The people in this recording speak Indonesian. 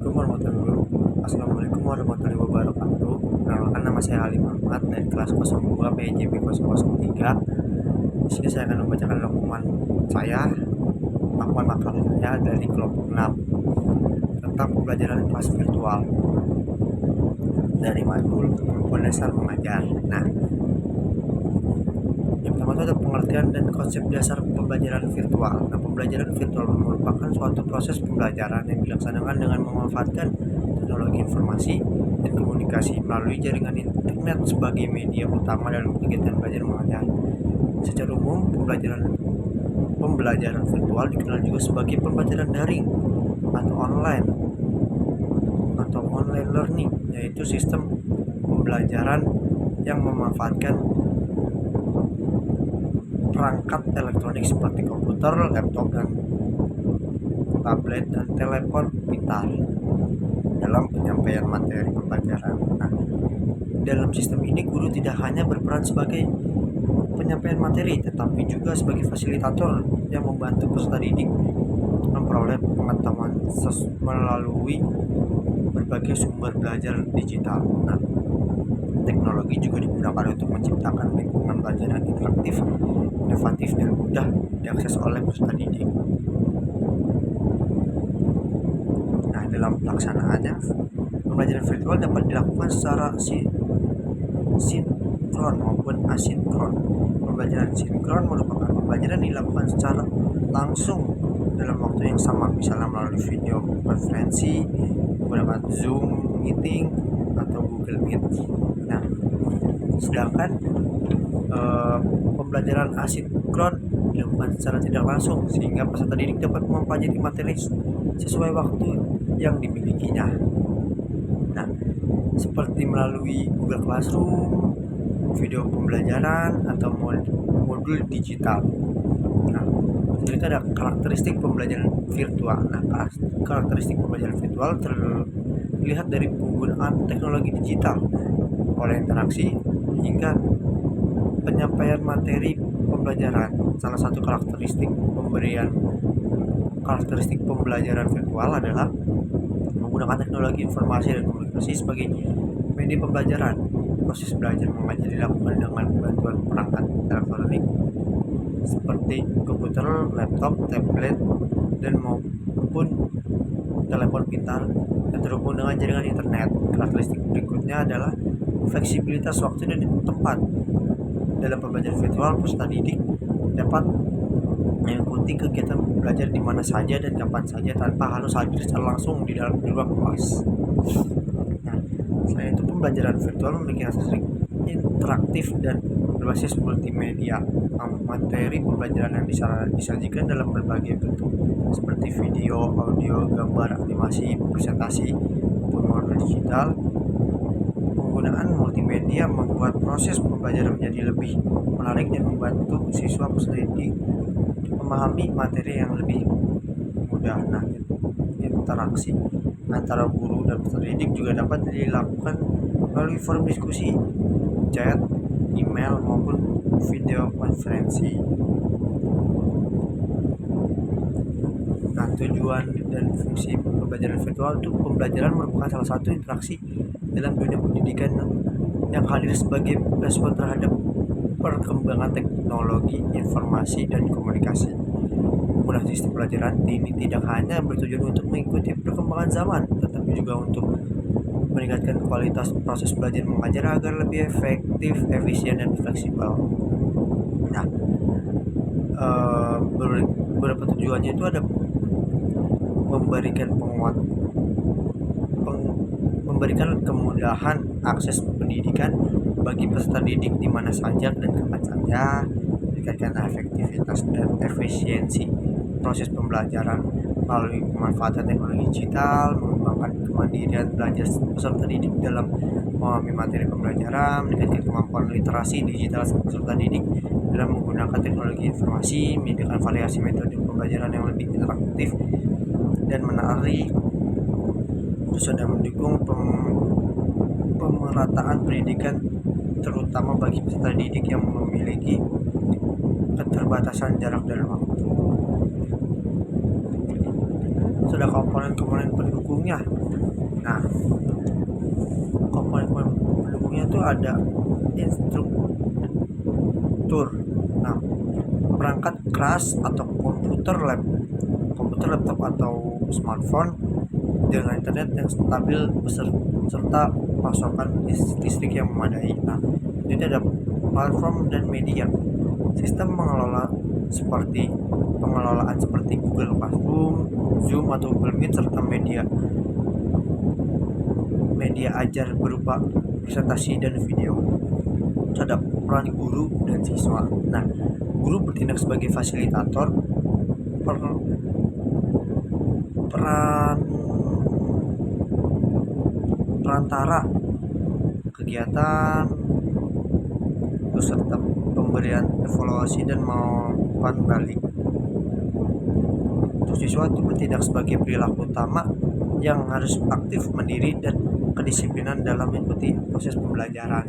Assalamualaikum warahmatullahi wabarakatuh. Perkenalkan, nama saya Ali Muhammad dari kelas 02 PJB 003. Di sini saya akan membacakan rangkuman makalah saya dari kelompok 6 tentang pembelajaran kelas virtual dari modul Kemampuan Dasar Mengajar. Nah, yang pertama itu ada pengertian dan konsep dasar pembelajaran virtual. Nah, pembelajaran virtual merupakan suatu proses pembelajaran yang dilaksanakan dengan memanfaatkan teknologi informasi dan komunikasi melalui jaringan internet sebagai media utama dalam kegiatan belajar mengajar. Secara umum, pembelajaran virtual dikenal juga sebagai pembelajaran daring atau online learning, yaitu sistem pembelajaran yang memanfaatkan perangkat elektronik seperti komputer, laptop, dan tablet, dan telepon pintar dalam penyampaian materi pembelajaran. Nah, dalam sistem ini guru tidak hanya berperan sebagai penyampaian materi, tetapi juga sebagai fasilitator yang membantu peserta didik memperoleh pengetahuan melalui berbagai sumber belajar digital. Nah, teknologi juga digunakan untuk menciptakan lingkungan belajar yang interaktif, inovatif, dan mudah diakses oleh peserta didik. Nah, dalam pelaksanaannya, pembelajaran virtual dapat dilakukan secara sinkron maupun asinkron. Pembelajaran sinkron merupakan pembelajaran yang dilakukan secara langsung dalam waktu yang sama, misalnya melalui video konferensi, menggunakan Zoom meeting atau Google Meet. Nah, sedangkan pembelajaran asinkron dilakukan secara tidak langsung, sehingga peserta didik dapat mempelajari materi sesuai waktu yang dimilikinya. Nah, seperti melalui Google Classroom, video pembelajaran, atau modul digital. Nah, itu ada karakteristik pembelajaran virtual. Nah, karakteristik pembelajaran virtual terlihat dari penggunaan teknologi digital, pola interaksi, hingga penyampaian materi pembelajaran. Salah satu karakteristik pembelajaran virtual adalah menggunakan teknologi informasi dan komunikasi sebagai media pembelajaran. Proses belajar mengajar dilakukan dengan bantuan perangkat elektronik seperti komputer, laptop, tablet, dan maupun telepon pintar yang terhubung dengan jaringan internet. Karakteristik berikutnya adalah fleksibilitas waktu dan tempat. Dalam pembelajaran virtual, peserta didik dapat mengikuti kegiatan belajar di mana saja dan kapan saja tanpa harus hadir secara langsung di ruang kelas. Nah, selain itu, pembelajaran virtual memiliki hasil interaktif dan berbasis multimedia. Materi pembelajaran yang disajikan dalam berbagai bentuk seperti video, audio, gambar, animasi, presentasi, maupun modul digital. Penggunaan multimedia membuat proses pembelajaran menjadi lebih menarik dan membantu siswa peserta didik memahami materi yang lebih mudah. Nah, interaksi antara guru dan peserta didik juga dapat dilakukan melalui forum diskusi, chat, email, maupun video konferensi. Nah, tujuan dan fungsi pembelajaran virtual itu pembelajaran merupakan salah satu interaksi dalam dunia pendidikan yang hadir sebagai respon terhadap perkembangan teknologi informasi dan komunikasi. Penggunaan sistem pembelajaran ini tidak hanya bertujuan untuk mengikuti perkembangan zaman, tetapi juga untuk meningkatkan kualitas proses belajar mengajar agar lebih efektif, efisien, dan fleksibel. Nah, beberapa tujuannya itu ada memberikan kemudahan akses pendidikan bagi peserta didik di mana saja dan kapan saja, meningkatkan efektivitas dan efisiensi proses pembelajaran melalui pemanfaatan teknologi digital, mengembangkan kemandirian belajar peserta didik dalam memahami materi pembelajaran, meningkatkan kemampuan literasi digital peserta didik dalam menggunakan teknologi informasi, menyediakan variasi metode pembelajaran yang lebih interaktif dan menarik, sudah mendukung pemerataan pendidikan terutama bagi peserta didik yang memiliki keterbatasan jarak dan waktu. Sudah komponen-komponen pendukungnya. Nah, komponen pendukungnya tuh ada instruktur. Nah, perangkat keras atau komputer laptop atau smartphone dengan internet yang stabil serta pasokan listrik yang memadai. Nah, itu ada platform dan media. Sistem pengelolaan seperti Google Classroom, Zoom atau Google Meet serta media ajar berupa presentasi dan video. Terhadap peran guru dan siswa. Nah, guru bertindak sebagai fasilitator, peran perantara kegiatan, serta pemberian evaluasi dan umpan balik. Untuk siswa itu bertindak sebagai perilaku utama yang harus aktif, mandiri, dan kedisiplinan dalam mengikuti proses pembelajaran.